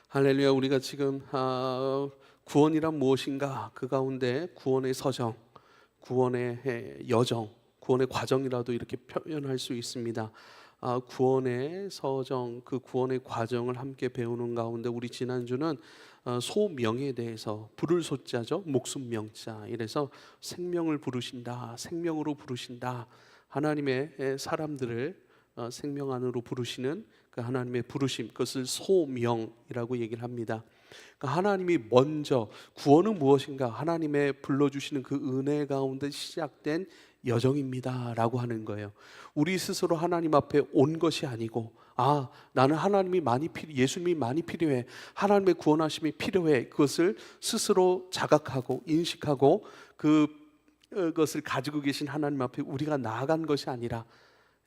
할렐루야. 우리가 지금 구원이란 무엇인가, 그 가운데 구원의 서정, 구원의 여정, 구원의 과정이라도 이렇게 표현할 수 있습니다. 구원의 서정, 그 구원의 과정을 함께 배우는 가운데 우리 지난주는 소명에 대해서, 부를 소자죠, 목숨 명자, 이래서 생명을 부르신다, 생명으로 부르신다, 하나님의 사람들을 생명 안으로 부르시는 그 하나님의 부르심, 그것을 소명이라고 얘기를 합니다. 그러니까 하나님이 먼저, 구원은 무엇인가, 하나님의 불러주시는 그 은혜 가운데 시작된 여정입니다 라고 하는 거예요. 우리 스스로 하나님 앞에 온 것이 아니고, 나는 하나님이 예수님이 많이 필요해, 하나님의 구원하심이 필요해, 그것을 스스로 자각하고 인식하고 그것을 가지고 계신 하나님 앞에 우리가 나아간 것이 아니라,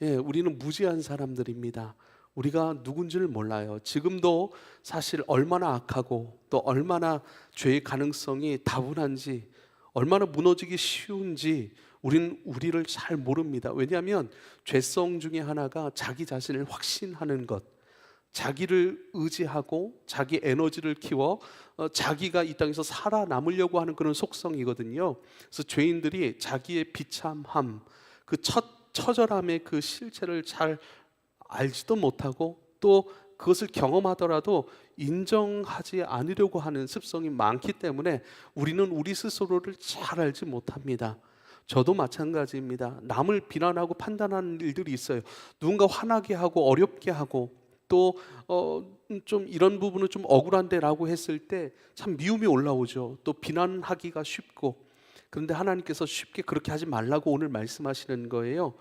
우리는 무지한 사람들입니다. 우리가 누군지를 몰라요. 지금도 사실 얼마나 악하고 또 얼마나 죄의 가능성이 다분한지, 얼마나 무너지기 쉬운지 우리를 잘 모릅니다. 왜냐하면 죄성 중에 하나가 자기 자신을 확신하는 것, 자기를 의지하고 자기 에너지를 키워 자기가 이 땅에서 살아남으려고 하는 그런 속성이거든요. 그래서 죄인들이 자기의 비참함, 그 처절함의 그 실체를 잘 알지도 못하고, 또 그것을 경험하더라도 인정하지 않으려고 하는 습성이 많기 때문에 우리는 우리 스스로를 잘 알지 못합니다. 저도 마찬가지입니다. 남을 비난하고 판단하는 일들이 있어요. 누군가 화나게 하고 어렵게 하고, 또 좀 이런 부분은 좀 억울한데 라고 했을 때 참 미움이 올라오죠. 또 비난하기가 쉽고. 그런데 하나님께서 쉽게 그렇게 하지 말라고 오늘 말씀하시는 거예요.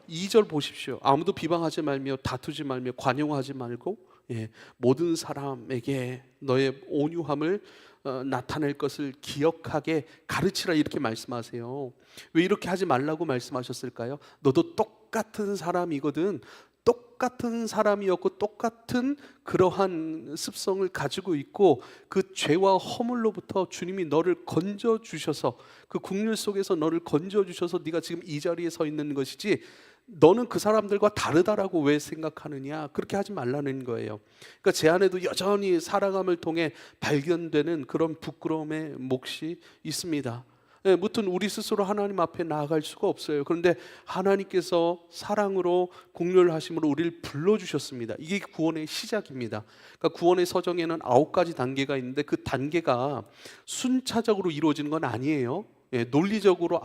2절 보십시오. 아무도 비방하지 말며 다투지 말며 관용하지 말고, 모든 사람에게 너의 온유함을 나타낼 것을 기억하게 가르치라, 이렇게 말씀하세요. 왜 이렇게 하지 말라고 말씀하셨을까요? 너도 똑같은 사람이거든. 똑같은 사람이었고 똑같은 그러한 습성을 가지고 있고, 그 죄와 허물로부터 주님이 너를 건져 주셔서, 그 국률 속에서 너를 건져 주셔서 네가 지금 이 자리에 서 있는 것이지, 너는 그 사람들과 다르다라고 왜 생각하느냐, 그렇게 하지 말라는 거예요. 그러니까 제 안에도 여전히 살아감을 통해 발견되는 그런 부끄러움의 몫이 있습니다. 무튼 우리 스스로 하나님 앞에 나아갈 수가 없어요. 그런데 하나님께서 사랑으로 공렬하심으로 우리를 불러주셨습니다. 이게 구원의 시작입니다. 그러니까 구원의 서정에는 9가지 단계가 있는데, 그 단계가 순차적으로 이루어지는 건 아니에요. 논리적으로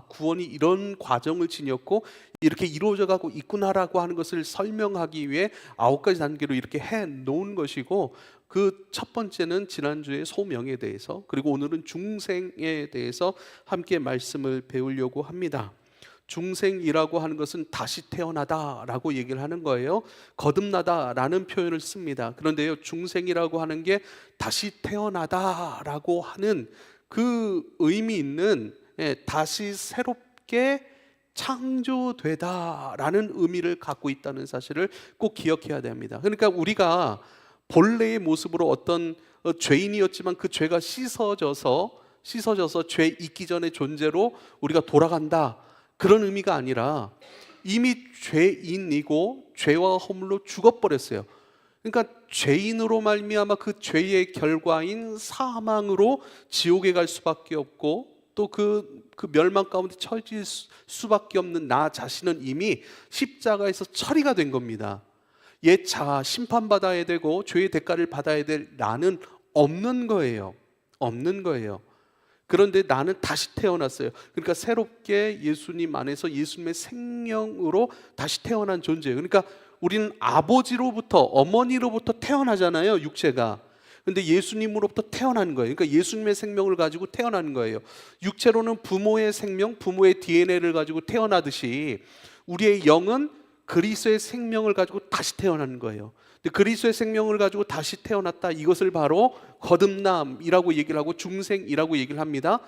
구원이 이런 과정을 지녔고 이렇게 이루어져 가고 있구나라고 하는 것을 설명하기 위해 9가지 단계로 이렇게 해 놓은 것이고, 그 첫 번째는 지난주에 소명에 대해서, 그리고 오늘은 중생에 대해서 함께 말씀을 배우려고 합니다. 중생이라고 하는 것은 다시 태어나다라고 얘기를 하는 거예요. 거듭나다라는 표현을 씁니다. 그런데요, 중생이라고 하는 게 다시 태어나다라고 하는 그 의미 있는, 다시 새롭게 창조되다라는 의미를 갖고 있다는 사실을 꼭 기억해야 됩니다. 그러니까 우리가 본래의 모습으로 어떤 죄인이었지만 그 죄가 씻어져서 죄 있기 전의 존재로 우리가 돌아간다, 그런 의미가 아니라 이미 죄인이고 죄와 허물로 죽어버렸어요. 그러니까 죄인으로 말미암아 그 죄의 결과인 사망으로 지옥에 갈 수밖에 없고, 또 그 멸망 가운데 처해질 수밖에 없는 나 자신은 이미 십자가에서 처리가 된 겁니다. 옛 자아, 심판받아야 되고 죄의 대가를 받아야 될 나는 없는 거예요. 없는 거예요. 그런데 나는 다시 태어났어요. 그러니까 새롭게 예수님 안에서 예수님의 생명으로 다시 태어난 존재예요. 그러니까 우리는 아버지로부터, 어머니로부터 태어나잖아요, 육체가. 근데 예수님으로부터 태어난 거예요. 그러니까 예수님의 생명을 가지고 태어난 거예요. 육체로는 부모의 생명, 부모의 DNA를 가지고 태어나듯이 우리의 영은 그리스도의 생명을 가지고 다시 태어난 거예요. 근데 그리스도의 생명을 가지고 다시 태어났다, 이것을 바로 거듭남이라고 얘기를 하고 중생이라고 얘기를 합니다.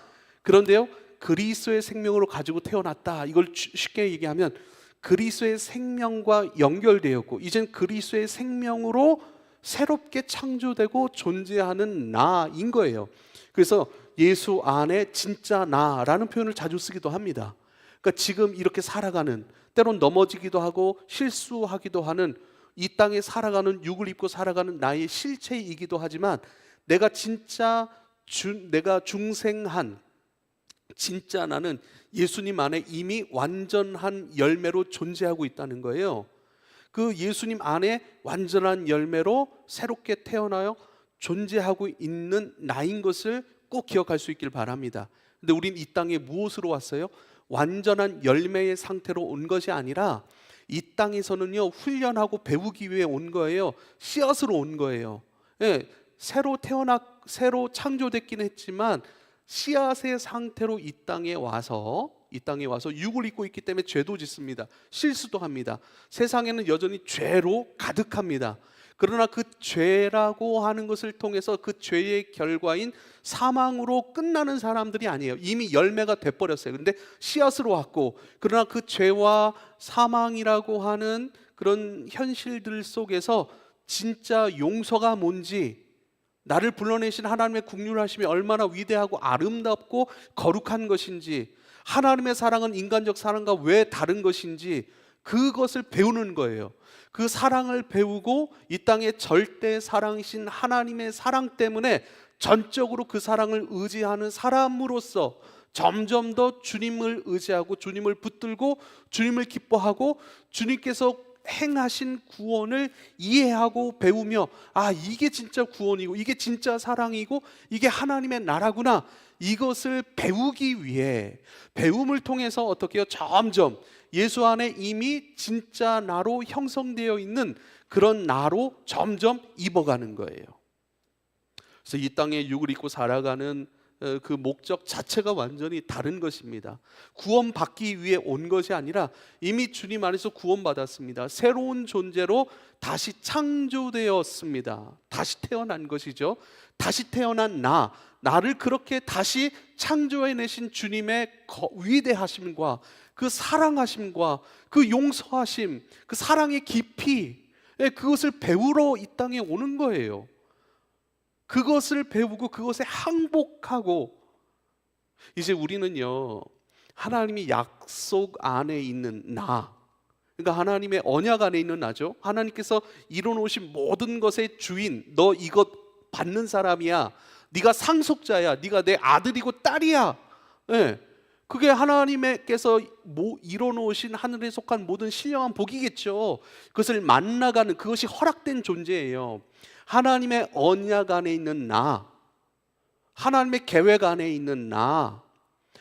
그런데요, 그리스도의 생명으로 가지고 태어났다, 이걸 쉽게 얘기하면 그리스도의 생명과 연결되었고 이젠 그리스도의 생명으로 새롭게 창조되고 존재하는 나인 거예요. 그래서 예수 안에 진짜 나라는 표현을 자주 쓰기도 합니다. 그러니까 지금 이렇게 살아가는, 때론 넘어지기도 하고 실수하기도 하는 이 땅에 살아가는, 육을 입고 살아가는 나의 실체이기도 하지만 내가 진짜 내가 중생한 진짜 나는 예수님 안에 이미 완전한 열매로 존재하고 있다는 거예요. 그 예수님 안에 완전한 열매로 새롭게 태어나요 존재하고 있는 나인 것을 꼭 기억할 수 있길 바랍니다. 근데 우린 이 땅에 무엇으로 왔어요? 완전한 열매의 상태로 온 것이 아니라 이 땅에서는요 훈련하고 배우기 위해 온 거예요. 씨앗으로 온 거예요. 예, 새로 창조됐긴 했지만 씨앗의 상태로 이 땅에 와서 육을 입고 있기 때문에 죄도 짓습니다. 실수도 합니다. 세상에는 여전히 죄로 가득합니다. 그러나 그 죄라고 하는 것을 통해서 그 죄의 결과인 사망으로 끝나는 사람들이 아니에요. 이미 열매가 돼버렸어요. 근데 씨앗으로 왔고, 그러나 그 죄와 사망이라고 하는 그런 현실들 속에서 진짜 용서가 뭔지, 나를 불러내신 하나님의 긍휼하심이 얼마나 위대하고 아름답고 거룩한 것인지, 하나님의 사랑은 인간적 사랑과 왜 다른 것인지 그것을 배우는 거예요. 그 사랑을 배우고 이 땅의 절대 사랑이신 하나님의 사랑 때문에 전적으로 그 사랑을 의지하는 사람으로서 점점 더 주님을 의지하고 주님을 붙들고 주님을 기뻐하고 주님께서 행하신 구원을 이해하고 배우며, 아, 이게 진짜 구원이고 이게 진짜 사랑이고 이게 하나님의 나라구나, 이것을 배우기 위해 배움을 통해서 어떻게 해요? 점점 예수 안에 이미 진짜 나로 형성되어 있는 그런 나로 점점 입어가는 거예요. 그래서 이 땅에 육을 입고 살아가는 그 목적 자체가 완전히 다른 것입니다. 구원받기 위해 온 것이 아니라 이미 주님 안에서 구원받았습니다. 새로운 존재로 다시 창조되었습니다. 다시 태어난 것이죠. 다시 태어난 나를 그렇게 다시 창조해내신 주님의 위대하심과 그 사랑하심과 그 용서하심, 그 사랑의 깊이, 그것을 배우러 이 땅에 오는 거예요. 그것을 배우고 그것에 항복하고, 이제 우리는요 하나님이 약속 안에 있는 나, 그러니까 하나님의 언약 안에 있는 나죠. 하나님께서 이뤄놓으신 모든 것의 주인, 너 이것 받는 사람이야, 네가 상속자야, 네가 내 아들이고 딸이야. 네. 그게 하나님께서 이뤄놓으신 하늘에 속한 모든 신령한 복이겠죠. 그것을 만나가는, 그것이 허락된 존재예요. 하나님의 언약 안에 있는 나, 하나님의 계획 안에 있는 나,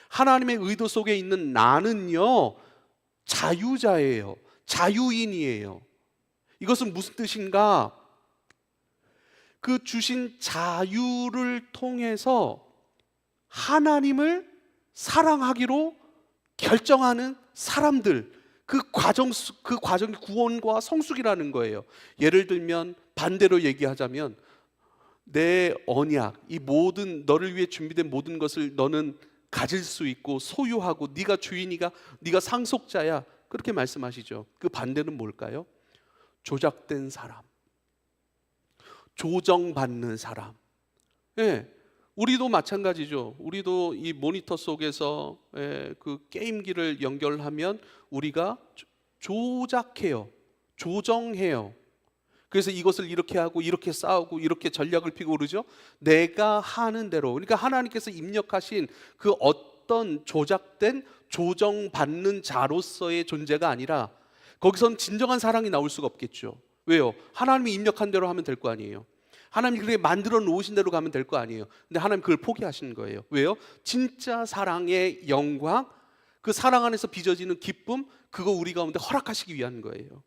하나님의 의도 속에 있는 나는요 자유자예요. 자유인이에요. 이것은 무슨 뜻인가? 그 주신 자유를 통해서 하나님을 사랑하기로 결정하는 사람들, 그 과정이 구원과 성숙이라는 거예요. 예를 들면 반대로 얘기하자면, 내 언약, 이 모든 너를 위해 준비된 모든 것을 너는 가질 수 있고 소유하고 네가 주인이가, 네가 상속자야, 그렇게 말씀하시죠. 그 반대는 뭘까요? 조작된 사람, 조정받는 사람. 예, 우리도 마찬가지죠. 우리도 이 모니터 속에서 그 게임기를 연결하면 우리가 조작해요, 조정해요. 그래서 이것을 이렇게 하고 이렇게 싸우고 이렇게 전략을 피고 그러죠. 내가 하는 대로. 그러니까 하나님께서 입력하신 그 어떤 조작된 조정받는 자로서의 존재가 아니라, 거기선 진정한 사랑이 나올 수가 없겠죠. 왜요? 하나님이 입력한 대로 하면 될 거 아니에요. 하나님이 그렇게 만들어 놓으신 대로 가면 될 거 아니에요. 근데 하나님 그걸 포기하신 거예요. 왜요? 진짜 사랑의 영광, 그 사랑 안에서 빚어지는 기쁨, 그거 우리 가운데 허락하시기 위한 거예요.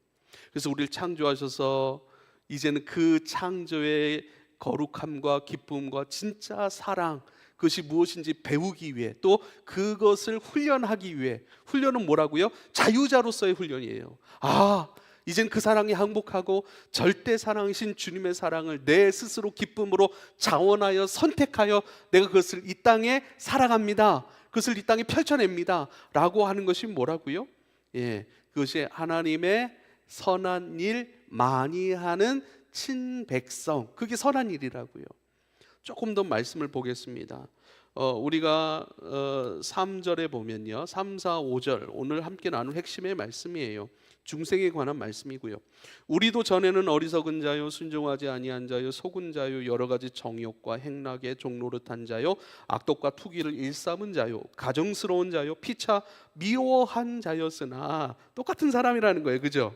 그래서 우리를 창조하셔서 이제는 그 창조의 거룩함과 기쁨과 진짜 사랑, 그것이 무엇인지 배우기 위해, 또 그것을 훈련하기 위해. 훈련은 뭐라고요? 자유자로서의 훈련이에요. 아, 이젠 그 사랑에 항복하고 절대 사랑이신 주님의 사랑을 내 스스로 기쁨으로 자원하여 선택하여 내가 그것을 이 땅에 살아갑니다, 그것을 이 땅에 펼쳐냅니다 라고 하는 것이 뭐라고요? 예, 그것이 하나님의 선한 일 많이 하는 친백성, 그게 선한 일이라고요. 조금 더 말씀을 보겠습니다. 우리가 3절에 보면요, 3, 4, 5절 오늘 함께 나눌 핵심의 말씀이에요. 중생에 관한 말씀이고요. 우리도 전에는 어리석은 자요, 순종하지 아니한 자요, 속은 자요, 여러 가지 정욕과 행락의 종노릇한 자요, 악독과 투기를 일삼은 자요, 가정스러운 자요, 피차 미워한 자였으나, 똑같은 사람이라는 거예요, 그죠?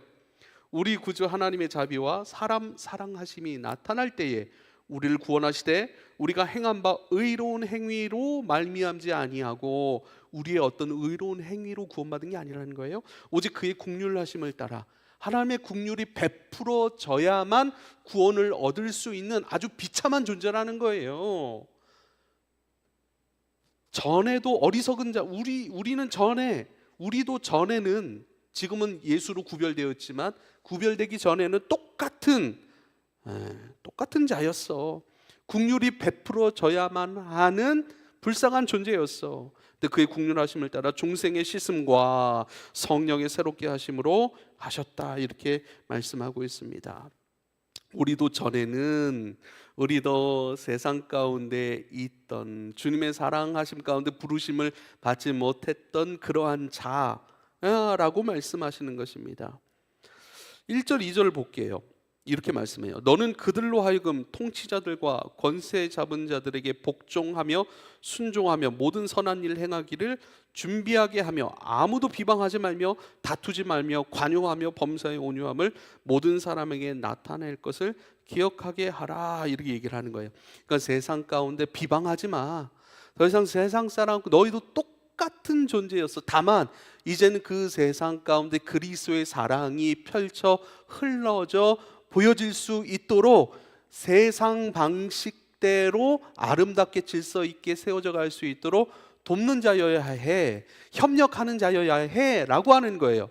우리 구주 하나님의 자비와 사람 사랑하심이 나타날 때에 우리를 구원하시되 우리가 행한 바 의로운 행위로 말미암지 아니하고, 우리의 어떤 의로운 행위로 구원받은 게 아니라는 거예요. 오직 그의 긍휼하심을 따라 하나님의 긍휼이 베풀어져야만 구원을 얻을 수 있는 아주 비참한 존재라는 거예요. 전에도 어리석은 자, 우리도 전에는, 지금은 예수로 구별되었지만 구별되기 전에는 똑같은 자였어. 긍휼이 베풀어져야만 하는 불쌍한 존재였어. 근데 그의 긍휼하심을 따라 중생의 씻음과 성령의 새롭게 하심으로 하셨다, 이렇게 말씀하고 있습니다. 우리도 세상 가운데 있던, 주님의 사랑하심 가운데 부르심을 받지 못했던 그러한 자라고 말씀하시는 것입니다. 1절 2절을 볼게요. 이렇게 말씀해요. 너는 그들로 하여금 통치자들과 권세 잡은 자들에게 복종하며 순종하며 모든 선한 일 행하기를 준비하게 하며 아무도 비방하지 말며 다투지 말며 관용하며 범사의 온유함을 모든 사람에게 나타낼 것을 기억하게 하라, 이렇게 얘기를 하는 거예요. 그러니까 세상 가운데 비방하지 마. 더 이상 세상 사람, 너희도 똑같은 존재였어. 다만 이제는 그 세상 가운데 그리스도의 사랑이 펼쳐 흘러져 보여질 수 있도록 세상 방식대로 아름답게 질서 있게 세워져 갈 수 있도록 돕는 자여야 해, 협력하는 자여야 해 라고 하는 거예요.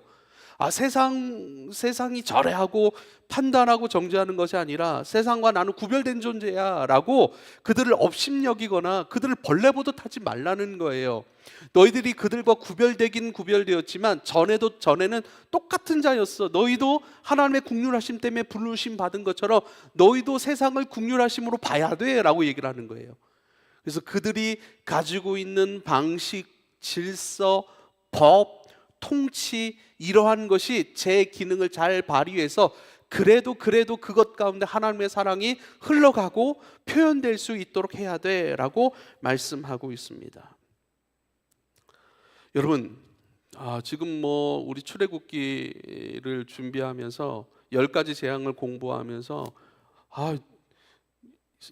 세상이 저래하고 판단하고 정죄하는 것이 아니라 세상과 나는 구별된 존재야 라고 그들을 업신여기거나 그들을 벌레 보듯 하지 말라는 거예요. 너희들이 그들과 구별되긴 구별되었지만 전에는 똑같은 자였어. 너희도 하나님의 긍휼하심 때문에 부르심 받은 것처럼 너희도 세상을 긍휼하심으로 봐야 돼 라고 얘기를 하는 거예요. 그래서 그들이 가지고 있는 방식, 질서, 법, 통치, 이러한 것이 제 기능을 잘 발휘해서 그래도 그것 가운데 하나님의 사랑이 흘러가고 표현될 수 있도록 해야 돼 라고 말씀하고 있습니다. 여러분, 지금 우리 출애굽기를 준비하면서 10가지 재앙을 공부하면서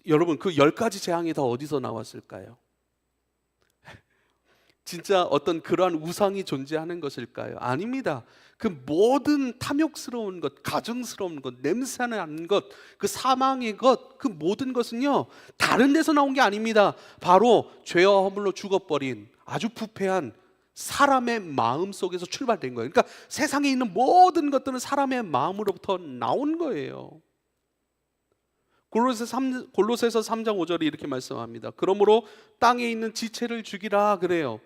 여러분, 그 10가지 재앙이 다 어디서 나왔을까요? 진짜 어떤 그러한 우상이 존재하는 것일까요? 아닙니다. 그 모든 탐욕스러운 것, 가증스러운 것, 냄새나는 것, 그 사망의 것, 그 모든 것은요 다른 데서 나온 게 아닙니다. 바로 죄와 허물로 죽어버린 아주 부패한 사람의 마음 속에서 출발된 거예요. 그러니까 세상에 있는 모든 것들은 사람의 마음으로부터 나온 거예요. 골로새서 3장 5절이 이렇게 말씀합니다. 그러므로 땅에 있는 지체를 죽이라 그래요.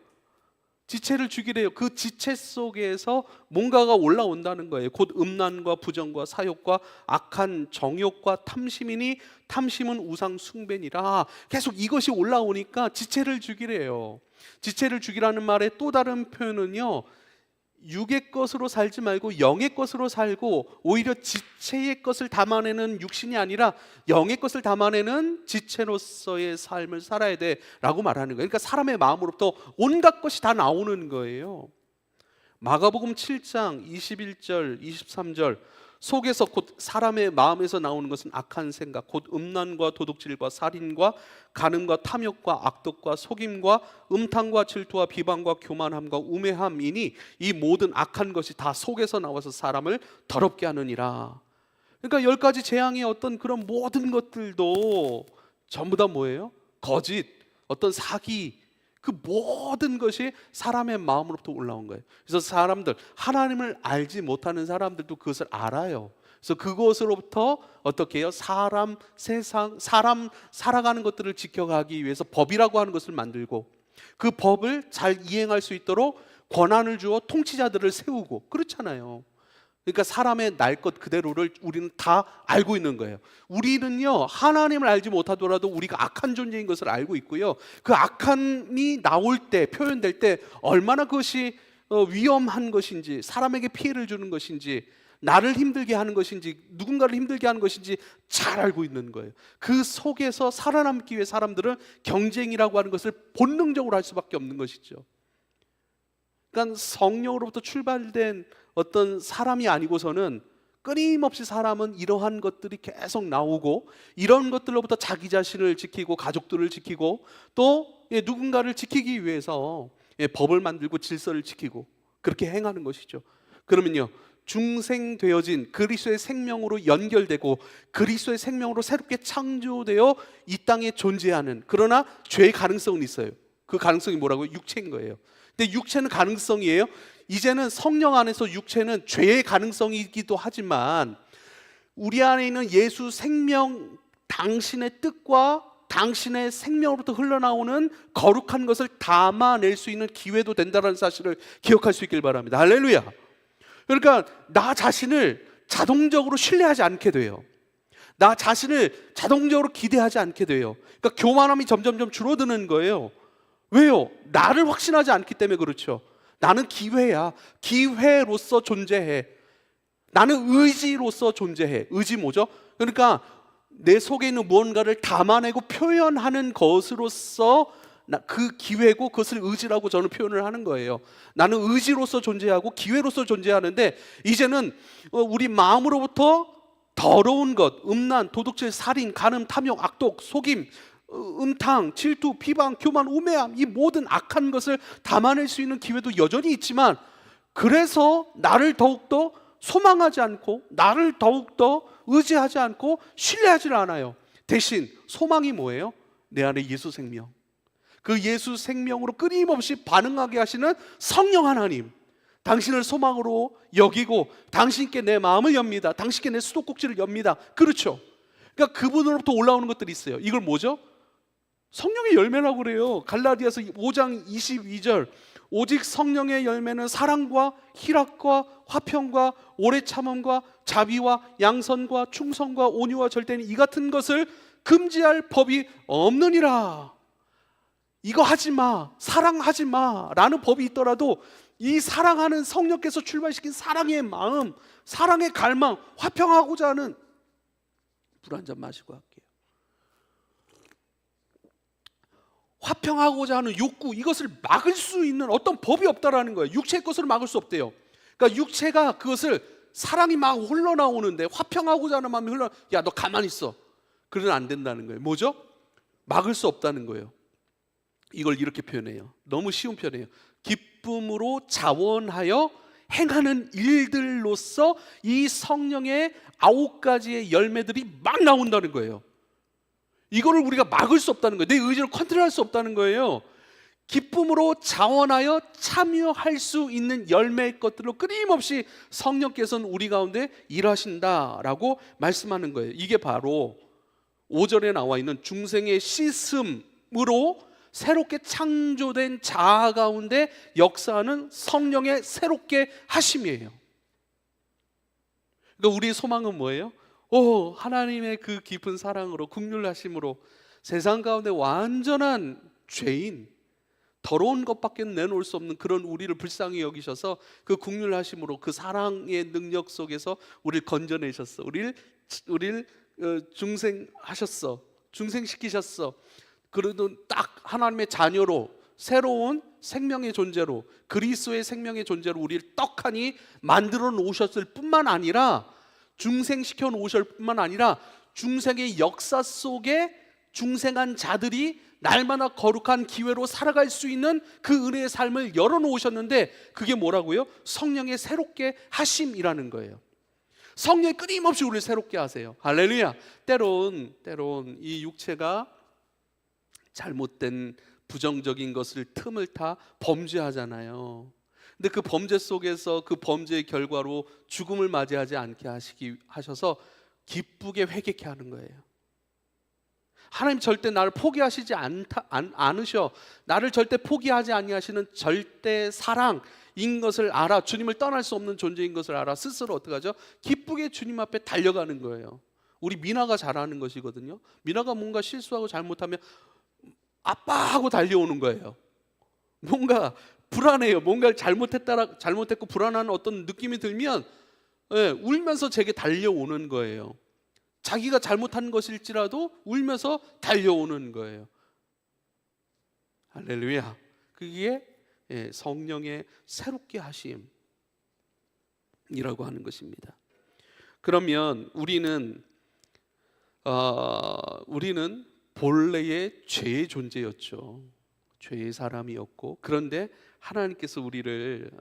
지체를 죽이래요. 그 지체 속에서 뭔가가 올라온다는 거예요. 곧 음란과 부정과 사욕과 악한 정욕과 탐심이니 탐심은 우상 숭배니라. 계속 이것이 올라오니까 지체를 죽이래요. 지체를 죽이라는 말의 또 다른 표현은요, 육의 것으로 살지 말고 영의 것으로 살고, 오히려 지체의 것을 담아내는 육신이 아니라 영의 것을 담아내는 지체로서의 삶을 살아야 돼 라고 말하는 거예요. 그러니까 사람의 마음으로부터 온갖 것이 다 나오는 거예요. 마가복음 7장 21절 23절, 속에서 곧 사람의 마음에서 나오는 것은 악한 생각, 곧 음란과 도둑질과 살인과 간음과 탐욕과 악독과 속임과 음탕과 질투와 비방과 교만함과 우매함이니 이 모든 악한 것이 다 속에서 나와서 사람을 더럽게 하느니라. 그러니까 10가지 재앙의 어떤 그런 모든 것들도 전부 다 뭐예요? 거짓, 어떤 사기, 그 모든 것이 사람의 마음으로부터 올라온 거예요. 그래서 사람들, 하나님을 알지 못하는 사람들도 그것을 알아요. 그래서 그것으로부터 어떻게 해요? 세상, 사람 살아가는 것들을 지켜가기 위해서 법이라고 하는 것을 만들고, 그 법을 잘 이행할 수 있도록 권한을 주어 통치자들을 세우고, 그렇잖아요. 그러니까 사람의 날 것 그대로를 우리는 다 알고 있는 거예요. 우리는요, 하나님을 알지 못하더라도 우리가 악한 존재인 것을 알고 있고요, 그 악함이 나올 때, 표현될 때 얼마나 그것이 위험한 것인지, 사람에게 피해를 주는 것인지, 나를 힘들게 하는 것인지, 누군가를 힘들게 하는 것인지 잘 알고 있는 거예요. 그 속에서 살아남기 위해 사람들은 경쟁이라고 하는 것을 본능적으로 할 수밖에 없는 것이죠. 그러니까 성령으로부터 출발된 어떤 사람이 아니고서는 끊임없이 사람은 이러한 것들이 계속 나오고, 이런 것들로부터 자기 자신을 지키고 가족들을 지키고 또 누군가를 지키기 위해서 법을 만들고 질서를 지키고 그렇게 행하는 것이죠. 그러면요, 중생되어진 그리스도의 생명으로 연결되고 그리스도의 생명으로 새롭게 창조되어 이 땅에 존재하는, 그러나 죄의 가능성은 있어요. 그 가능성이 뭐라고요? 육체인 거예요. 근데 육체는 가능성이에요. 이제는 성령 안에서 육체는 죄의 가능성이기도 하지만 우리 안에 있는 예수 생명, 당신의 뜻과 당신의 생명으로부터 흘러나오는 거룩한 것을 담아낼 수 있는 기회도 된다는 사실을 기억할 수 있길 바랍니다. 할렐루야. 그러니까 나 자신을 자동적으로 신뢰하지 않게 돼요. 나 자신을 자동적으로 기대하지 않게 돼요. 그러니까 교만함이 점점점 줄어드는 거예요. 왜요? 나를 확신하지 않기 때문에 그렇죠. 나는 기회야. 기회로서 존재해. 나는 의지로서 존재해. 의지 뭐죠? 그러니까 내 속에 있는 무언가를 담아내고 표현하는 것으로서 그 기회고, 그것을 의지라고 저는 표현을 하는 거예요. 나는 의지로서 존재하고 기회로서 존재하는데, 이제는 우리 마음으로부터 더러운 것, 음란, 도둑질, 살인, 간음, 탐욕, 악독, 속임, 음탕, 질투, 비방, 교만, 우매함, 이 모든 악한 것을 담아낼 수 있는 기회도 여전히 있지만, 그래서 나를 더욱더 소망하지 않고 나를 더욱더 의지하지 않고 신뢰하지 않아요. 대신 소망이 뭐예요? 내 안에 예수 생명, 그 예수 생명으로 끊임없이 반응하게 하시는 성령 하나님, 당신을 소망으로 여기고 당신께 내 마음을 엽니다. 당신께 내 수도꼭지를 엽니다. 그렇죠. 그러니까 그분으로부터 올라오는 것들이 있어요. 이걸 뭐죠? 성령의 열매라고 그래요. 갈라디아서 5장 22절, 오직 성령의 열매는 사랑과 희락과 화평과 오래 참음과 자비와 양선과 충성과 온유와 절대는 이 같은 것을 금지할 법이 없느니라. 이거 하지 마, 사랑하지 마 라는 법이 있더라도 이 사랑하는 성령께서 출발시킨 사랑의 마음, 사랑의 갈망, 화평하고자 하는, 물 한 잔 마시고 할게요. 화평하고자 하는 욕구, 이것을 막을 수 있는 어떤 법이 없다라는 거예요. 육체의 것으로 막을 수 없대요. 그러니까 육체가 그것을, 사랑이 막 흘러나오는데 화평하고자 하는 마음이 야, 너 가만히 있어, 그러면 안 된다는 거예요. 뭐죠? 막을 수 없다는 거예요. 이걸 이렇게 표현해요. 너무 쉬운 표현이에요. 기쁨으로 자원하여 행하는 일들로서 이 성령의 9가지의 열매들이 막 나온다는 거예요. 이거를 우리가 막을 수 없다는 거예요. 내 의지를 컨트롤할 수 없다는 거예요. 기쁨으로 자원하여 참여할 수 있는 열매의 것들로 끊임없이 성령께서는 우리 가운데 일하신다라고 말씀하는 거예요. 이게 바로 5절에 나와 있는 중생의 씻음으로 새롭게 창조된 자아 가운데 역사하는 성령의 새롭게 하심이에요. 그러니까 우리의 소망은 뭐예요? 하나님의 그 깊은 사랑으로, 긍휼하심으로 세상 가운데 완전한 죄인, 더러운 것밖에 내놓을 수 없는 그런 우리를 불쌍히 여기셔서 그 긍휼하심으로, 그 사랑의 능력 속에서 우리를 건져내셨어. 우리를 중생하셨어. 중생시키셨어. 그래도 딱 하나님의 자녀로, 새로운 생명의 존재로, 그리스도의 생명의 존재로 우리를 떡하니 만들어 놓으셨을 뿐만 아니라, 중생시켜 놓으실 뿐만 아니라 중생의 역사 속에 중생한 자들이 날마다 거룩한 기회로 살아갈 수 있는 그 은혜의 삶을 열어놓으셨는데, 그게 뭐라고요? 성령의 새롭게 하심이라는 거예요. 성령이 끊임없이 우리를 새롭게 하세요. 할렐루야. 때론 이 육체가 잘못된 부정적인 것을 틈을 타 범죄하잖아요. 근데 그 범죄 속에서 그 범죄의 결과로 죽음을 맞이하지 않게 하셔서 기쁘게 회개케 하는 거예요. 하나님 절대 나를 포기하시지 않으셔. 나를 절대 포기하지 아니하시는 절대 사랑인 것을 알아. 주님을 떠날 수 없는 존재인 것을 알아. 스스로 어떻게 하죠? 기쁘게 주님 앞에 달려가는 거예요. 우리 미나가 잘하는 것이거든요. 미나가 뭔가 실수하고 잘못하면 아빠 하고 달려오는 거예요. 뭔가 불안해요. 뭔가 잘못했고 불안한 어떤 느낌이 들면 울면서 제게 달려오는 거예요. 자기가 잘못한 것일지라도 울면서 달려오는 거예요. 할렐루야. 그게 성령의 새롭게 하심이라고 하는 것입니다. 그러면 우리는 본래의 죄의 존재였죠. 죄의 사람이었고, 그런데 하나님께서 우리를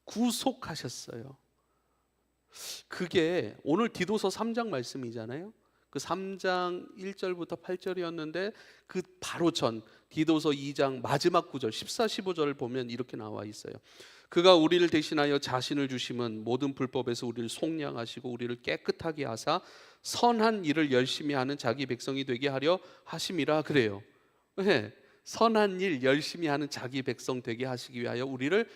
구속하셨어요. 그게 오늘 디도서 3장 말씀이잖아요. 그 3장 1절부터 8절이었는데 그 바로 전 디도서 2장 마지막 구절 14, 15절을 보면 이렇게 나와 있어요. 그가 우리를 대신하여 자신을 주심은 모든 불법에서 우리를 속량하시고 우리를 깨끗하게 하사 선한 일을 열심히 하는 자기 백성이 되게 하려 하심이라. 그래요. 네. 선한 일 열심히 하는 자기 백성 되게 하시기 위하여 우리를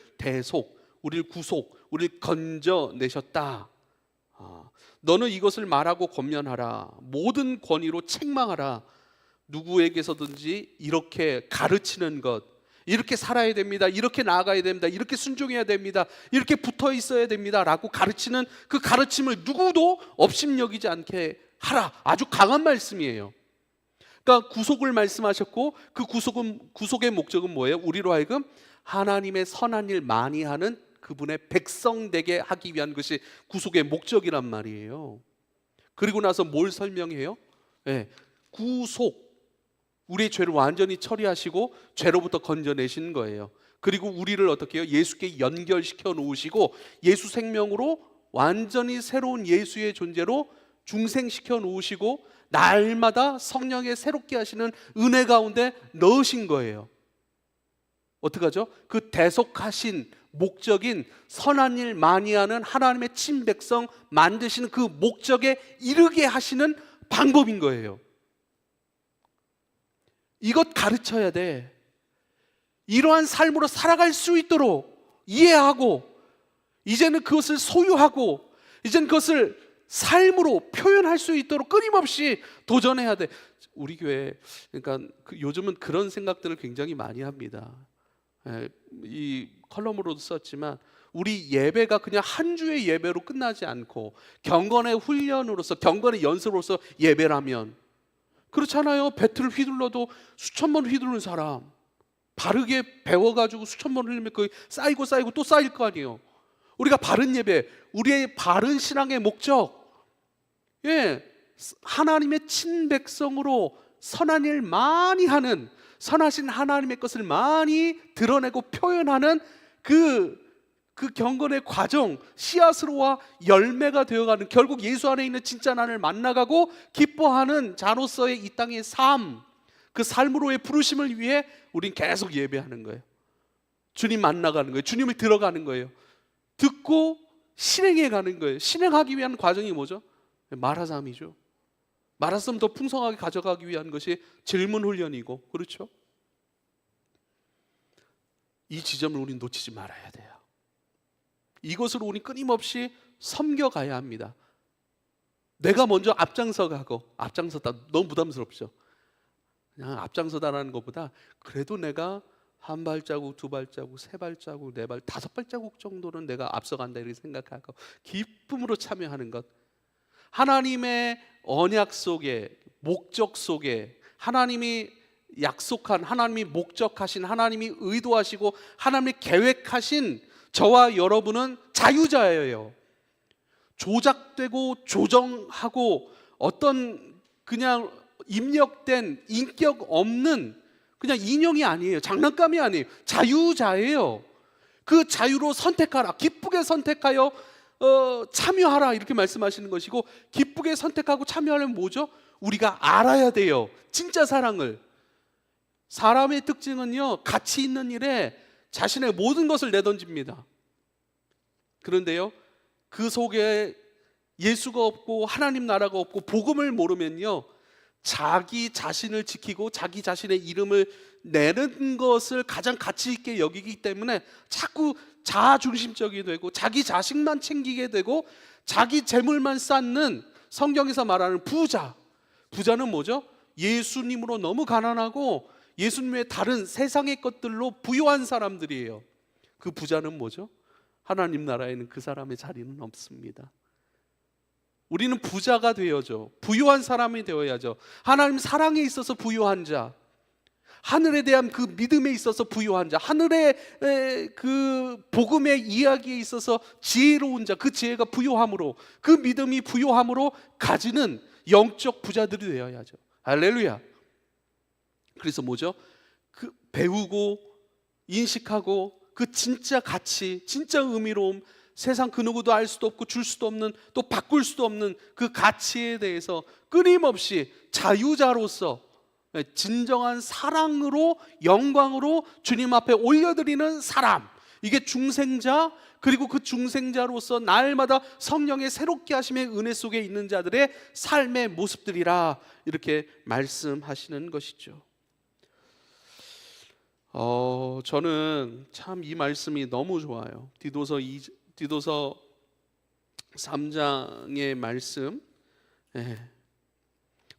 우리를 구속, 우리를 건져내셨다. 너는 이것을 말하고 권면하라. 모든 권위로 책망하라. 누구에게서든지 이렇게 가르치는 것, 이렇게 살아야 됩니다, 이렇게 나아가야 됩니다, 이렇게 순종해야 됩니다, 이렇게 붙어 있어야 됩니다 라고 가르치는 그 가르침을 누구도 업신여기지 않게 하라. 아주 강한 말씀이에요. 그러니까 구속을 말씀하셨고, 그 구속의 목적은 뭐예요? 우리로 하여금 하나님의 선한 일 많이 하는 그분의 백성 되게 하기 위한 것이 구속의 목적이란 말이에요. 그리고 나서 뭘 설명해요? 구속, 우리의 죄를 완전히 처리하시고 죄로부터 건져내신 거예요. 그리고 우리를 어떻게 해요? 예수께 연결시켜 놓으시고 예수 생명으로 완전히 새로운 예수의 존재로 중생시켜 놓으시고 날마다 성령의 새롭게 하시는 은혜 가운데 넣으신 거예요. 어떡하죠? 그 대속하신 목적인 선한 일 많이 하는 하나님의 친백성 만드시는 그 목적에 이르게 하시는 방법인 거예요. 이것 가르쳐야 돼. 이러한 삶으로 살아갈 수 있도록 이해하고, 이제는 그것을 소유하고, 이제는 그것을 삶으로 표현할 수 있도록 끊임없이 도전해야 돼. 우리 교회, 그러니까 요즘은 그런 생각들을 굉장히 많이 합니다. 이 컬럼으로도 썼지만 우리 예배가 그냥 한 주의 예배로 끝나지 않고 경건의 훈련으로서, 경건의 연습으로서 예배라면, 그렇잖아요. 배틀을 휘둘러도 수천 번 휘두르는 사람, 바르게 배워가지고 수천 번 흘리면 그 쌓이고 또 쌓일 거 아니에요. 우리가 바른 예배, 우리의 바른 신앙의 목적, 하나님의 친백성으로 선한 일 많이 하는, 선하신 하나님의 것을 많이 드러내고 표현하는 그 경건의 과정, 씨앗으로와 열매가 되어가는, 결국 예수 안에 있는 진짜 나를 만나가고 기뻐하는 자로서의 이 땅의 삶, 그 삶으로의 부르심을 위해 우린 계속 예배하는 거예요. 주님 만나가는 거예요. 주님을 들어가는 거예요. 듣고 실행해 가는 거예요. 실행하기 위한 과정이 뭐죠? 말하삼이죠. 말하삼 더 풍성하게 가져가기 위한 것이 질문 훈련이고, 그렇죠? 이 지점을 우린 놓치지 말아야 돼요. 이것으로 우리 끊임없이 섬겨가야 합니다. 내가 먼저 앞장서다 너무 부담스럽죠. 그냥 앞장서다라는 것보다 그래도 내가 한 발자국, 두 발자국, 세 발자국, 네 발, 다섯 발자국 정도는 내가 앞서간다 이렇게 생각하고 기쁨으로 참여하는 것, 하나님의 언약 속에, 목적 속에, 하나님이 약속한, 하나님이 목적하신, 하나님이 의도하시고 하나님이 계획하신 저와 여러분은 자유자예요. 조작되고 조정하고 어떤 그냥 입력된 인격 없는 그냥 인형이 아니에요. 장난감이 아니에요. 자유자예요. 그 자유로 선택하라. 기쁘게 선택하여 참여하라 이렇게 말씀하시는 것이고, 기쁘게 선택하고 참여하려면 뭐죠? 우리가 알아야 돼요. 진짜 사랑을. 사람의 특징은요, 가치 있는 일에 자신의 모든 것을 내던집니다. 그런데요, 그 속에 예수가 없고 하나님 나라가 없고 복음을 모르면요, 자기 자신을 지키고 자기 자신의 이름을 내는 것을 가장 가치 있게 여기기 때문에 자꾸 자아중심적이 되고 자기 자식만 챙기게 되고 자기 재물만 쌓는, 성경에서 말하는 부자는 뭐죠? 예수님으로 너무 가난하고 예수님 외에 다른 세상의 것들로 부유한 사람들이에요. 그 부자는 뭐죠? 하나님 나라에는 그 사람의 자리는 없습니다. 우리는 부자가 되어야죠. 부유한 사람이 되어야죠. 하나님 사랑에 있어서 부유한 자, 하늘에 대한 그 믿음에 있어서 부유한 자, 하늘의 그 복음의 이야기에 있어서 지혜로운 자, 그 지혜가 부유함으로, 그 믿음이 부유함으로 가지는 영적 부자들이 되어야죠. 할렐루야. 그래서 뭐죠? 그 배우고 인식하고 그 진짜 가치, 진짜 의미로움, 세상 그 누구도 알 수도 없고 줄 수도 없는, 또 바꿀 수도 없는 그 가치에 대해서 끊임없이 자유자로서 진정한 사랑으로, 영광으로 주님 앞에 올려드리는 사람, 이게 중생자, 그리고 그 중생자로서 날마다 성령의 새롭게 하심의 은혜 속에 있는 자들의 삶의 모습들이라, 이렇게 말씀하시는 것이죠. 저는 참 이 말씀이 너무 좋아요. 디도서 3장의 말씀,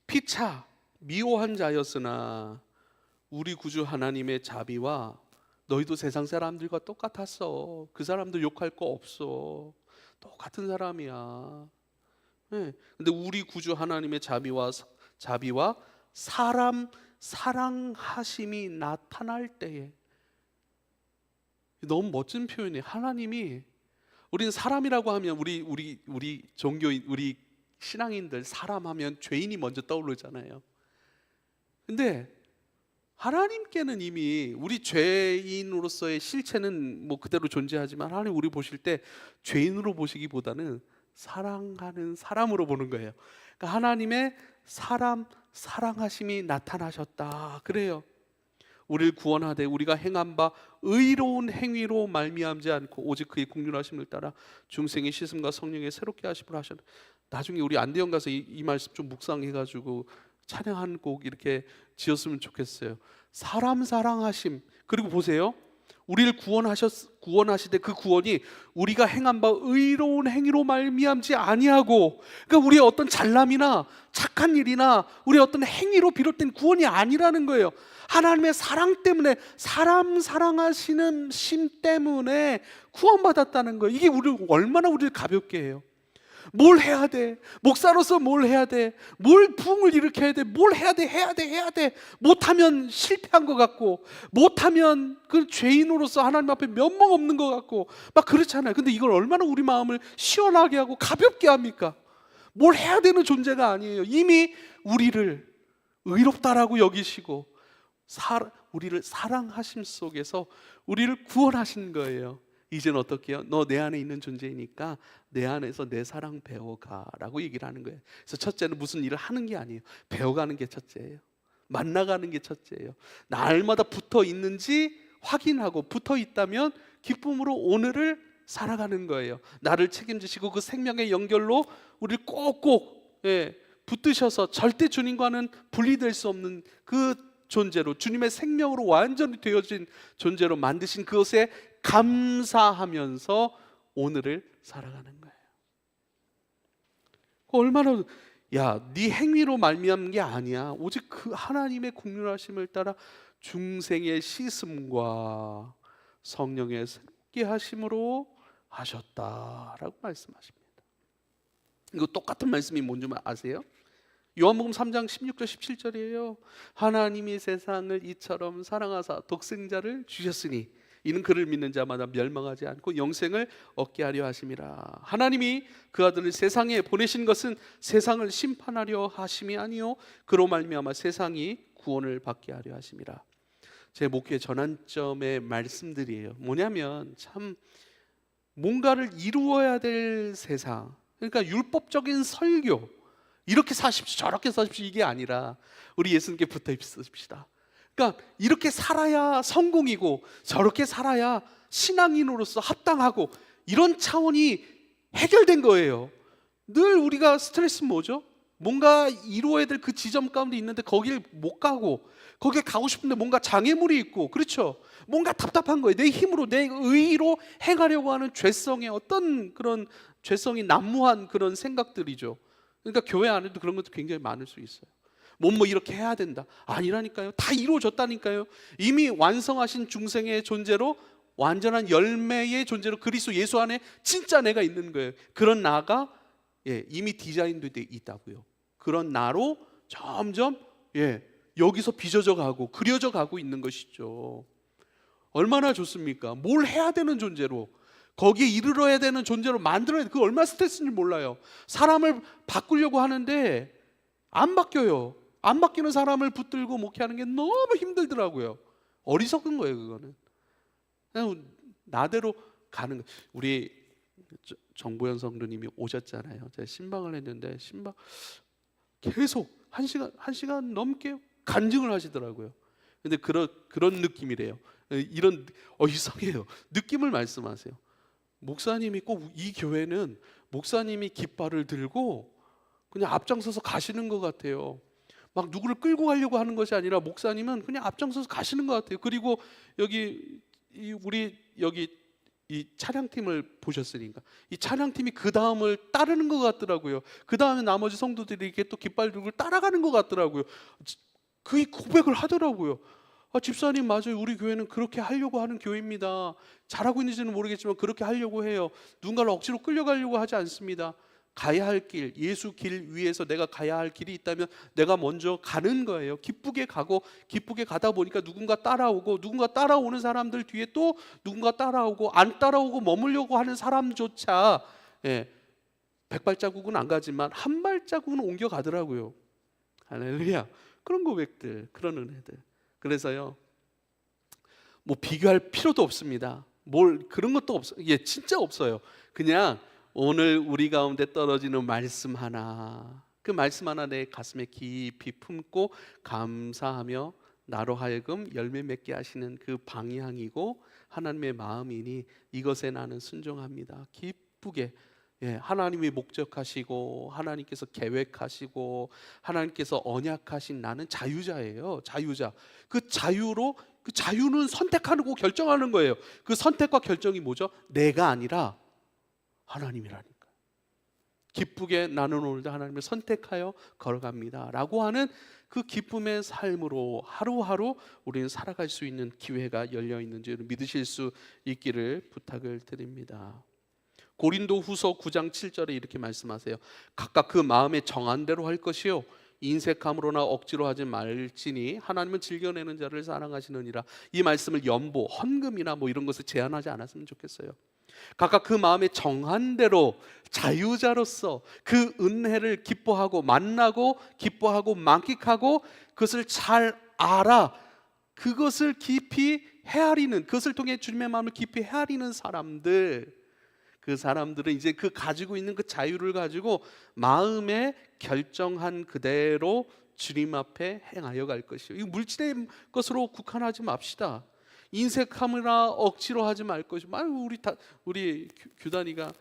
피차 미워한 자였으나 우리 구주 하나님의 자비와, 너희도 세상 사람들과 똑같았어. 그 사람들 욕할 거 없어. 똑같은 사람이야. 근데 우리 구주 하나님의 자비와 사람 사랑하심이 나타날 때에, 너무 멋진 표현이에요. 하나님이, 우리는 사람이라고 하면 우리 종교인, 우리 신앙인들 사람 하면 죄인이 먼저 떠오르잖아요. 근데 하나님께는 이미 우리 죄인으로서의 실체는 뭐 그대로 존재하지만, 하나님 우리 보실 때 죄인으로 보시기보다는 사랑하는 사람으로 보는 거예요. 그러니까 하나님의 사랑하심이 나타나셨다, 그래요. 우리를 구원하되 우리가 행한 바 의로운 행위로 말미암지 않고 오직 그의 긍휼하심을 따라 중생의 씻음과 성령의 새롭게 하심을 하셨다. 나중에 우리 안대영 가서 이 말씀 좀 묵상해가지고 찬양 한 곡 이렇게 지었으면 좋겠어요. 사람 사랑하심. 그리고 보세요, 우리를 구원하시되 그 구원이 우리가 행한 바 의로운 행위로 말미암지 아니하고, 그러니까 우리의 어떤 잘남이나 착한 일이나 우리의 어떤 행위로 비롯된 구원이 아니라는 거예요. 하나님의 사랑 때문에, 사람 사랑하시는 심 때문에 구원받았다는 거예요. 이게 얼마나 우리를 가볍게 해요. 뭘 해야 돼? 목사로서 뭘 해야 돼? 뭘 부흥을 일으켜야 돼? 뭘 해야 돼? 못하면 실패한 것 같고, 못하면 그 죄인으로서 하나님 앞에 면목 없는 것 같고 막 그렇잖아요. 근데 이걸 얼마나 우리 마음을 시원하게 하고 가볍게 합니까? 뭘 해야 되는 존재가 아니에요. 이미 우리를 의롭다라고 여기시고 우리를 사랑하심 속에서 우리를 구원하신 거예요. 이제는 어떻게 해요? 너 내 안에 있는 존재이니까 내 안에서 내 사랑 배워가라고 얘기를 하는 거예요. 그래서 첫째는 무슨 일을 하는 게 아니에요. 배워가는 게 첫째예요. 만나가는 게 첫째예요. 날마다 붙어 있는지 확인하고, 붙어 있다면 기쁨으로 오늘을 살아가는 거예요. 나를 책임지시고 그 생명의 연결로 우리를 꼭꼭 붙드셔서 절대 주님과는 분리될 수 없는 그 존재로, 주님의 생명으로 완전히 되어진 존재로 만드신 그것에 감사하면서 오늘을 살아가는 거예요. 얼마나, 네 행위로 말미암은 게 아니야. 오직 그 하나님의 긍휼하심을 따라 중생의 씻음과 성령의 새롭게 하심으로 하셨다라고 말씀하십니다. 이거 똑같은 말씀이 뭔지 아세요? 요한복음 3장 16절 17절이에요. 하나님이 세상을 이처럼 사랑하사 독생자를 주셨으니 이는 그를 믿는 자마다 멸망하지 않고 영생을 얻게 하려 하심이라. 하나님이 그 아들을 세상에 보내신 것은 세상을 심판하려 하심이 아니요 그로 말미암아 세상이 구원을 받게 하려 하심이라. 제 목회 전환점의 말씀들이에요. 뭐냐면 참 뭔가를 이루어야 될 세상, 그러니까 율법적인 설교, 이렇게 사십시오 저렇게 사십시오 이게 아니라 우리 예수님께 붙어 있읍시다. 그러니까 이렇게 살아야 성공이고 저렇게 살아야 신앙인으로서 합당하고, 이런 차원이 해결된 거예요. 늘 우리가 스트레스 뭐죠? 뭔가 이루어야 될 그 지점 가운데 있는데 거길 못 가고, 거기에 가고 싶은데 뭔가 장애물이 있고, 그렇죠? 뭔가 답답한 거예요. 내 힘으로, 내 의의로 행하려고 하는 죄성의 어떤 그런 죄성이 난무한 그런 생각들이죠. 그러니까 교회 안에도 그런 것도 굉장히 많을 수 있어요. 뭐 이렇게 해야 된다. 아니라니까요. 다 이루어졌다니까요. 이미 완성하신 중생의 존재로, 완전한 열매의 존재로 그리스도 예수 안에 진짜 내가 있는 거예요. 그런 나가 이미 디자인되어 있다고요. 그런 나로 점점 여기서 빚어져 가고 그려져 가고 있는 것이죠. 얼마나 좋습니까? 뭘 해야 되는 존재로, 거기에 이르러야 되는 존재로 만들어야 돼. 그 얼마나 스트레스인지 몰라요. 사람을 바꾸려고 하는데 안 바뀌어요. 안 바뀌는 사람을 붙들고 목회하는 게 너무 힘들더라고요. 어리석은 거예요, 그거는. 그냥 나대로 가는 거. 우리 정보현 성도님이 오셨잖아요. 제가 신방을 했는데 신방 계속 한 시간 넘게 간증을 하시더라고요. 근데 그런 느낌이래요. 이런 이상해요. 느낌을 말씀하세요. 목사님이 꼭 이 교회는 목사님이 깃발을 들고 그냥 앞장서서 가시는 것 같아요. 막 누구를 끌고 가려고 하는 것이 아니라 목사님은 그냥 앞장서서 가시는 것 같아요. 그리고 우리 이 차량팀을 보셨으니까 이 차량팀이 그 다음을 따르는 것 같더라고요. 그 다음에 나머지 성도들이 이렇게 또 깃발 들고 따라가는 것 같더라고요. 그 고백을 하더라고요. 집사님 맞아요. 우리 교회는 그렇게 하려고 하는 교회입니다. 잘하고 있는지는 모르겠지만 그렇게 하려고 해요. 누군가를 억지로 끌려가려고 하지 않습니다. 가야 할 길, 예수 길 위에서 내가 가야 할 길이 있다면 내가 먼저 가는 거예요. 기쁘게 가고, 기쁘게 가다 보니까 누군가 따라오고, 누군가 따라오는 사람들 뒤에 또 누군가 따라오고, 안 따라오고 머물려고 하는 사람조차 100발자국은 안 가지만 한 발자국은 옮겨가더라고요. 할렐루야. 그런 고백들, 그런 은혜들. 그래서요, 뭐 비교할 필요도 없습니다. 그런 것도 없어요. 진짜 없어요. 그냥 오늘 우리 가운데 떨어지는 말씀 하나, 그 말씀 하나 내 가슴에 깊이 품고 감사하며 나로 하여금 열매 맺게 하시는 그 방향이고 하나님의 마음이니 이것에 나는 순종합니다. 기쁘게. 하나님이 목적하시고 하나님께서 계획하시고 하나님께서 언약하신 나는 자유자예요. 자유자. 그 자유는 선택하고 결정하는 거예요. 그 선택과 결정이 뭐죠? 내가 아니라 하나님이라니까. 기쁘게 나는 오늘도 하나님을 선택하여 걸어갑니다 라고 하는 그 기쁨의 삶으로 하루하루 우리는 살아갈 수 있는 기회가 열려 있는지 믿으실 수 있기를 부탁을 드립니다. 고린도 후서 9장 7절에 이렇게 말씀하세요. 각각 그 마음에 정한 대로 할 것이요 인색함으로나 억지로 하지 말지니 하나님은 즐겨내는 자를 사랑하시느니라. 이 말씀을 연보, 헌금이나 이런 것을 제한하지 않았으면 좋겠어요. 각각 그 마음에 정한 대로 자유자로서 그 은혜를 기뻐하고 만나고 기뻐하고 만끽하고 그것을 잘 알아 그것을 깊이 헤아리는, 그것을 통해 주님의 마음을 깊이 헤아리는 사람들, 그 사람들은 이제 그 가지고 있는 그 자유를 가지고 마음에 결정한 그대로 주님 앞에 행하여 갈 것이요. 이 물질의 것으로 국한하지 맙시다. 인색함이나 억지로 하지 말 것이. 우리 규단이가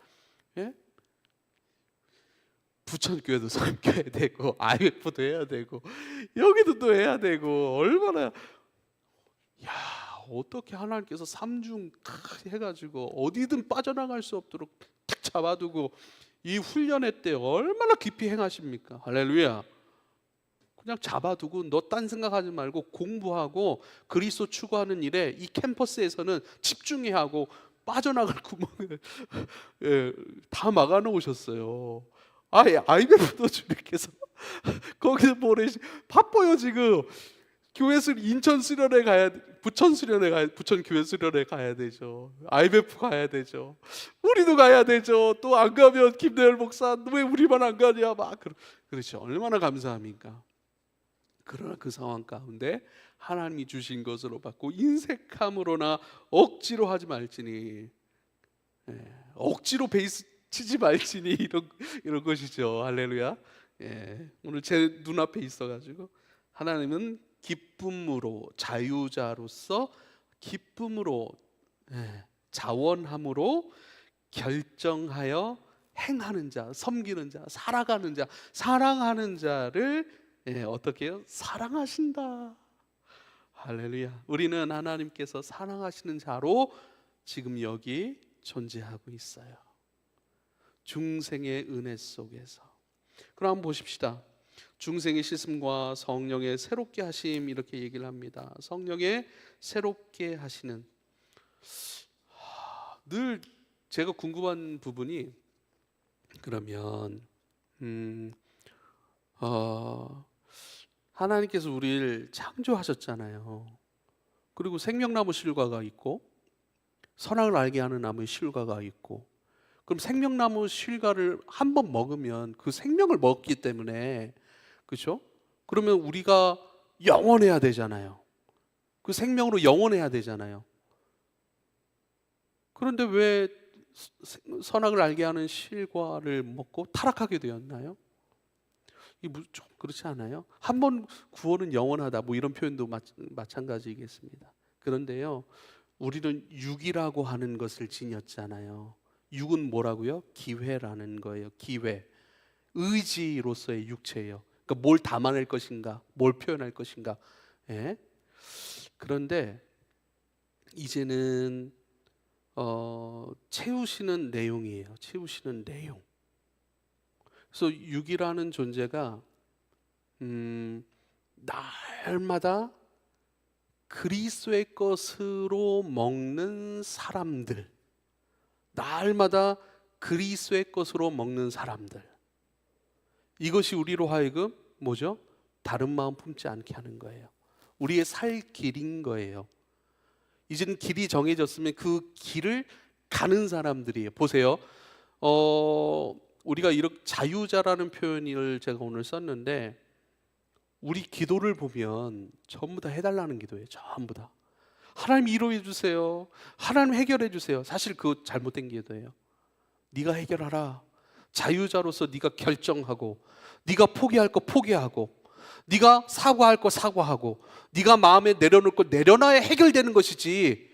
부천교회도 섬겨야 되고 IF도 해야 되고 여기도 또 해야 되고 얼마나 어떻게 하나님께서 삼중 해가지고 어디든 빠져나갈 수 없도록 탁 잡아두고 이 훈련회 때 얼마나 깊이 행하십니까? 할렐루야. 그냥 잡아두고 너 딴 생각하지 말고 공부하고 그리스도 추구하는 일에 이 캠퍼스에서는 집중해야 하고 빠져나갈 구멍을 다 막아놓으셨어요. IMF도 주님께서 거기서 바빠요 지금. 교회 인천 수련회 가야, 부천 수련회 가야, 부천 교회 수련회 가야 되죠. IMF 가야 되죠. 우리도 가야 되죠. 또 안 가면 김대열 목사 왜 우리만 안 가냐 그렇죠. 얼마나 감사합니까? 그러나 그 상황 가운데 하나님이 주신 것으로 받고 인색함으로나 억지로 하지 말지니, 억지로 베이스 치지 말지니 이런 것이죠. 할렐루야. 오늘 제 눈앞에 있어가지고 하나님은 기쁨으로, 자유자로서 기쁨으로, 자원함으로 결정하여 행하는 자, 섬기는 자, 살아가는 자, 사랑하는 자를 어떻게 해요? 사랑하신다. 할렐루야. 우리는 하나님께서 사랑하시는 자로 지금 여기 존재하고 있어요. 중생의 은혜 속에서. 그럼 한번 보십시다. 중생의 씻음과 성령의 새롭게 하심, 이렇게 얘기를 합니다. 성령의 새롭게 하시는. 늘 제가 궁금한 부분이, 그러면 하나님께서 우리를 창조하셨잖아요. 그리고 생명나무 실과가 있고 선악을 알게 하는 나무의 실과가 있고, 그럼 생명나무 실과를 한 번 먹으면 그 생명을 먹기 때문에, 그렇죠? 그러면 우리가 영원해야 되잖아요. 그 생명으로 영원해야 되잖아요. 그런데 왜 선악을 알게 하는 실과를 먹고 타락하게 되었나요? 이게 좀 그렇지 않아요? 한 번 구원은 영원하다, 뭐 이런 표현도 마찬가지겠습니다. 그런데요, 우리는 육이라고 하는 것을 지녔잖아요. 육은 뭐라고요? 기회라는 거예요. 기회. 의지로서의 육체예요. 그러니까 뭘 담아낼 것인가, 뭘 표현할 것인가. 예? 그런데 이제는 채우시는 내용이에요. 채우시는 내용. 그래서 육이라는 존재가 날마다 그리스도의 것으로 먹는 사람들, 날마다 그리스도의 것으로 먹는 사람들, 이것이 우리로 하여금 뭐죠? 다른 마음 품지 않게 하는 거예요. 우리의 살 길인 거예요. 이제는 길이 정해졌으면 그 길을 가는 사람들이에요. 보세요. 우리가 이렇게 자유자라는 표현을 제가 오늘 썼는데, 우리 기도를 보면 전부 다 해달라는 기도예요. 전부 다. 하나님 위로해 주세요. 하나님 해결해 주세요. 사실 그거 잘못된 기도예요. 네가 해결하라. 자유자로서 네가 결정하고, 네가 포기할 거 포기하고, 네가 사과할 거 사과하고, 네가 마음에 내려놓을 거 내려놔야 해결되는 것이지,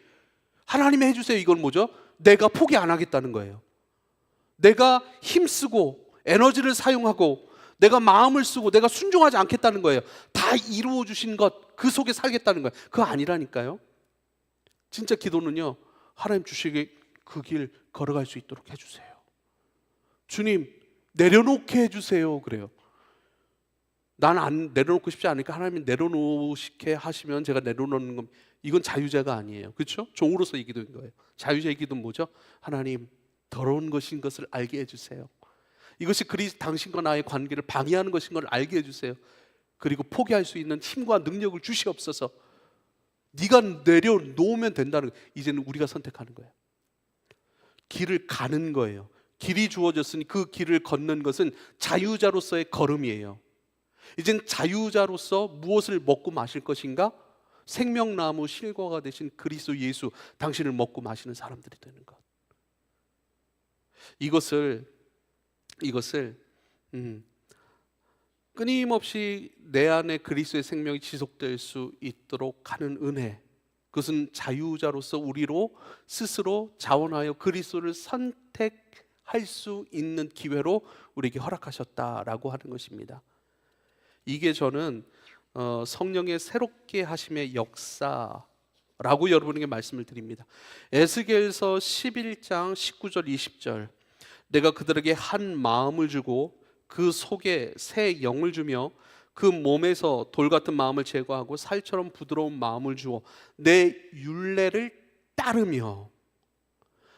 하나님이 해주세요 이건 뭐죠? 내가 포기 안 하겠다는 거예요. 내가 힘쓰고 에너지를 사용하고 내가 마음을 쓰고 내가 순종하지 않겠다는 거예요. 다 이루어 주신 것, 그 속에 살겠다는 거예요. 그거 아니라니까요. 진짜 기도는요, 하나님 주시게 그 길 걸어갈 수 있도록 해주세요. 주님 내려놓게 해주세요. 그래요. 난 안 내려놓고 싶지 않으니까 하나님이 내려놓으시게 하시면 제가 내려놓는 건, 이건 자유자가 아니에요. 그렇죠? 종으로서의 기도인 거예요. 자유자의 기도는 뭐죠? 하나님 더러운 것인 것을 알게 해주세요. 이것이 당신과 나의 관계를 방해하는 것인 걸 알게 해주세요. 그리고 포기할 수 있는 힘과 능력을 주시옵소서. 네가 내려놓으면 된다는 거예요. 이제는 우리가 선택하는 거예요. 길을 가는 거예요. 길이 주어졌으니 그 길을 걷는 것은 자유자로서의 걸음이에요. 이젠 자유자로서 무엇을 먹고 마실 것인가? 생명나무 실과가 되신 그리스도 예수, 당신을 먹고 마시는 사람들이 되는 것. 이것을 끊임없이 내 안에 그리스도의 생명이 지속될 수 있도록 하는 은혜, 그것은 자유자로서 우리로 스스로 자원하여 그리스도를 선택할 수 있는 기회로 우리에게 허락하셨다라고 하는 것입니다. 이게 저는 성령의 새롭게 하심의 역사라고 여러분에게 말씀을 드립니다. 에스겔서 11장 19절 20절, 내가 그들에게 한 마음을 주고 그 속에 새 영을 주며 그 몸에서 돌 같은 마음을 제거하고 살처럼 부드러운 마음을 주어 내 율례를 따르며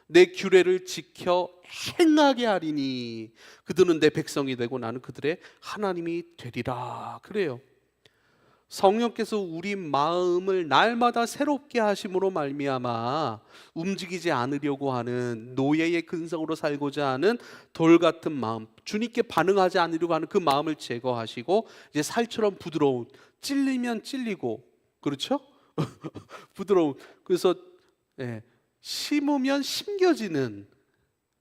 내 규례를 지켜 행하게 하리니 그들은 내 백성이 되고 나는 그들의 하나님이 되리라. 그래요. 성령께서 우리 마음을 날마다 새롭게 하심으로 말미암아 움직이지 않으려고 하는 노예의 근성으로 살고자 하는 돌 같은 마음, 주님께 반응하지 않으려고 하는 그 마음을 제거하시고 이제 살처럼 부드러운, 찔리면 찔리고, 그렇죠? 부드러운, 그래서 심으면 심겨지는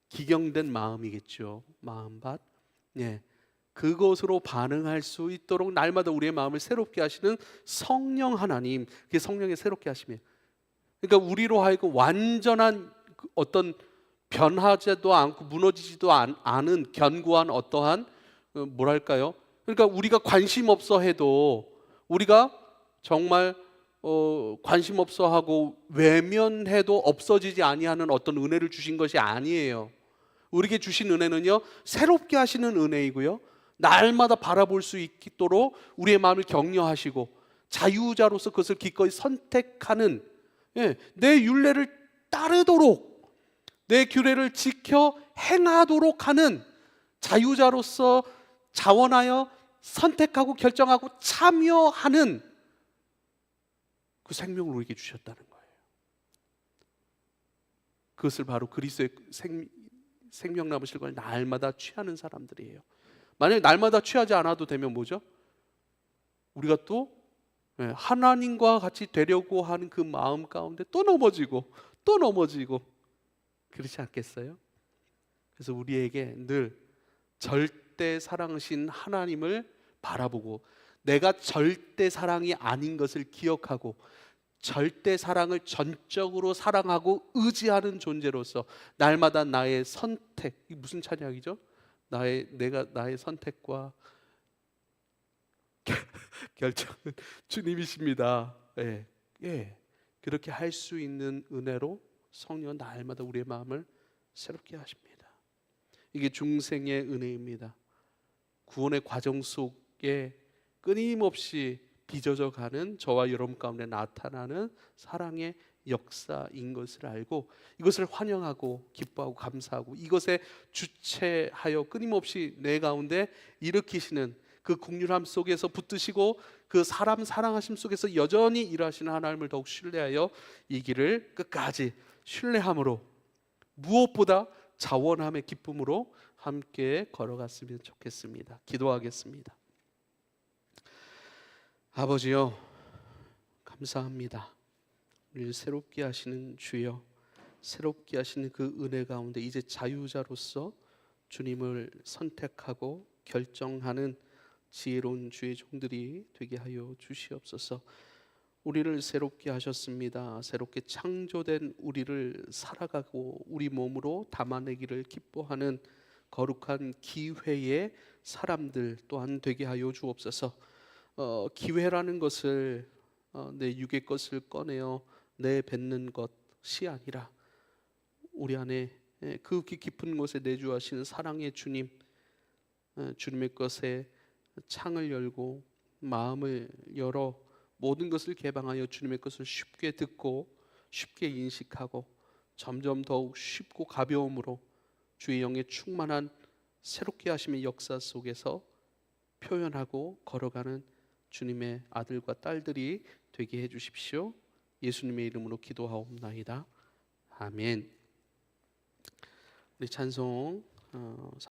기경된 마음이겠죠. 마음밭. 그것으로 반응할 수 있도록 날마다 우리의 마음을 새롭게 하시는 성령 하나님, 그게 성령의 새롭게 하심이에요. 그러니까 우리로 하여금 완전한 어떤 변하지도 않고 무너지지도 않은 견고한 어떠한 뭐랄까요? 그러니까 우리가 관심 없어 해도, 우리가 정말 관심 없어 하고 외면해도 없어지지 아니하는 어떤 은혜를 주신 것이 아니에요. 우리에게 주신 은혜는요, 새롭게 하시는 은혜이고요, 날마다 바라볼 수 있도록 우리의 마음을 격려하시고 자유자로서 그것을 기꺼이 선택하는, 내 율례를 따르도록, 내 규례를 지켜 행하도록 하는 자유자로서 자원하여 선택하고 결정하고 참여하는 그 생명을 우리에게 주셨다는 거예요. 그것을 바로 그리스도의 생명 남은 실과를 날마다 취하는 사람들이에요. 만약에 날마다 취하지 않아도 되면 뭐죠? 우리가 또 하나님과 같이 되려고 하는 그 마음 가운데 또 넘어지고 그렇지 않겠어요? 그래서 우리에게 늘 절대 사랑하신 하나님을 바라보고, 내가 절대 사랑이 아닌 것을 기억하고 절대 사랑을 전적으로 사랑하고 의지하는 존재로서 날마다 나의 선택, 이게 무슨 찬양이죠? 나의 선택과 결정은 주님이십니다. 그렇게 할 수 있는 은혜로 성령은 날마다 우리의 마음을 새롭게 하십니다. 이게 중생의 은혜입니다. 구원의 과정 속에 끊임없이 빚어져 가는 저와 여러분 가운데 나타나는 사랑의 역사인 것을 알고, 이것을 환영하고 기뻐하고 감사하고, 이것에 주체하여 끊임없이 내 가운데 일으키시는 그 긍휼함 속에서 붙드시고 그 사람 사랑하심 속에서 여전히 일하시는 하나님을 더욱 신뢰하여 이 길을 끝까지 신뢰함으로, 무엇보다 자원함의 기쁨으로 함께 걸어갔으면 좋겠습니다. 기도하겠습니다. 아버지요, 감사합니다. 우리를 새롭게 하시는 주여, 새롭게 하시는 그 은혜 가운데 이제 자유자로서 주님을 선택하고 결정하는 지혜로운 주의 종들이 되게 하여 주시옵소서. 우리를 새롭게 하셨습니다. 새롭게 창조된 우리를 살아가고 우리 몸으로 담아내기를 기뻐하는 거룩한 기회의 사람들 또한 되게 하여 주옵소서. 기회라는 것을 내 육의 것을 꺼내어 내뱉는 것이 아니라 우리 안에 그 깊은 곳에 내주하시는 사랑의 주님, 주님의 것에 창을 열고 마음을 열어 모든 것을 개방하여 주님의 것을 쉽게 듣고 쉽게 인식하고 점점 더욱 쉽고 가벼움으로 주의 영의 충만한 새롭게 하심의 역사 속에서 표현하고 걸어가는 주님의 아들과 딸들이 되게 해 주십시오. 예수님의 이름으로 기도하옵나이다. 아멘. 우리 찬송